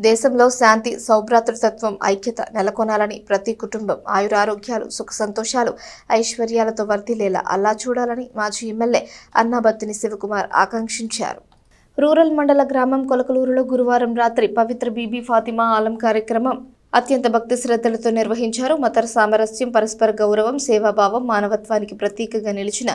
దేశంలో శాంతి, సౌభ్రాతృత్వం, ఐక్యత నెలకొనాలని, ప్రతి కుటుంబం ఆయురారోగ్యాలు, సుఖ సంతోషాలు, ఐశ్వర్యాలతో వర్ధిల్లేలా అల్లా చూడాలని మాజీ ఎమ్మెల్యే అన్నాబత్తిని శివకుమార్ ఆకాంక్షించారు. రూరల్ మండల గ్రామం కొలకలూరులో గురువారం రాత్రి పవిత్ర బీబీ ఫాతిమా ఆలం కార్యక్రమం అత్యంత భక్తి శ్రద్ధలతో నిర్వహించారు. మత సామరస్యం, పరస్పర గౌరవం, సేవాభావం, మానవత్వానికి ప్రతీకగా నిలిచిన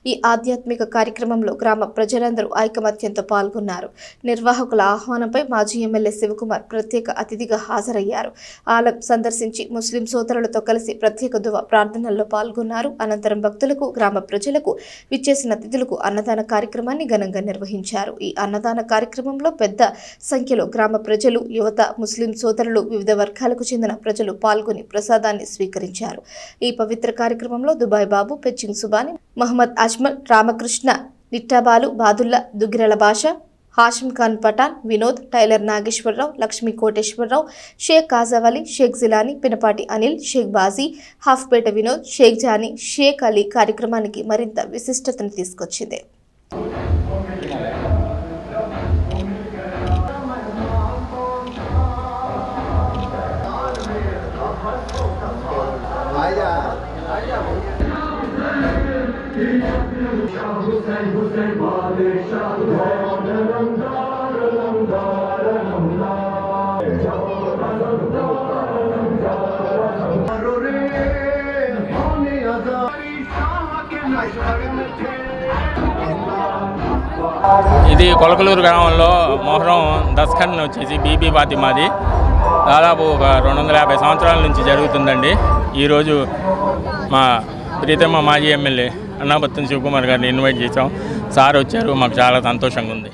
ఈ ఆధ్యాత్మిక కార్యక్రమంలో గ్రామ ప్రజలందరూ ఐకమత్యంతో పాల్గొన్నారు. నిర్వాహకుల ఆహ్వానంపై మాజీ ఎమ్మెల్యే శివకుమార్ ప్రత్యేక అతిథిగా హాజరయ్యారు. ఆలం సందర్శించి ముస్లిం సోదరులతో కలిసి ప్రత్యేక దువా ప్రార్థనల్లో పాల్గొన్నారు. అనంతరం భక్తులకు, గ్రామ ప్రజలకు, విచ్చేసిన అతిథులకు అన్నదాన కార్యక్రమాన్ని ఘనంగా నిర్వహించారు. ఈ అన్నదాన కార్యక్రమంలో పెద్ద సంఖ్యలో గ్రామ ప్రజలు, యువత, ముస్లిం సోదరులు, వివిధ వర్గాల చెందిన ప్రజలు పాల్గొని ప్రసాదాన్ని స్వీకరించారు. ఈ పవిత్ర కార్యక్రమంలో దుబాయ్ బాబు, పెచ్చింగ్ సుబాని, మహమ్మద్ అజ్మల్, రామకృష్ణ, నిట్టాబాలు, బాదుల్లా, దుగ్గిరల భాష, హాషిం ఖాన్ పఠాన్, వినోద్, టైలర్ నాగేశ్వరరావు, లక్ష్మీ కోటేశ్వరరావు, షేక్ కాజావలి, షేక్ జిలానీ, పినపాటి అనిల్, షేక్ బాజీ, హాఫ్పేట వినోద్, షేక్ జానీ, షేక్ అలీ కార్యక్రమానికి మరింత విశిష్టతను తీసుకొచ్చింది. ఇది కొలకలూరు గ్రామంలో మొహరం దస్కన్ వచ్చేసి బీబీ ఫాతిమాది దాదాపు ఒక 250 సంవత్సరాల నుంచి జరుగుతుందండి. ఈరోజు మా ప్రీతమ మాజీ ఎమ్మెల్యే అన్నాబత్తిని శివకుమార్ గారిని ఇన్వైట్ చేసాం. సార్ వచ్చారు, మాకు చాలా సంతోషంగా ఉంది.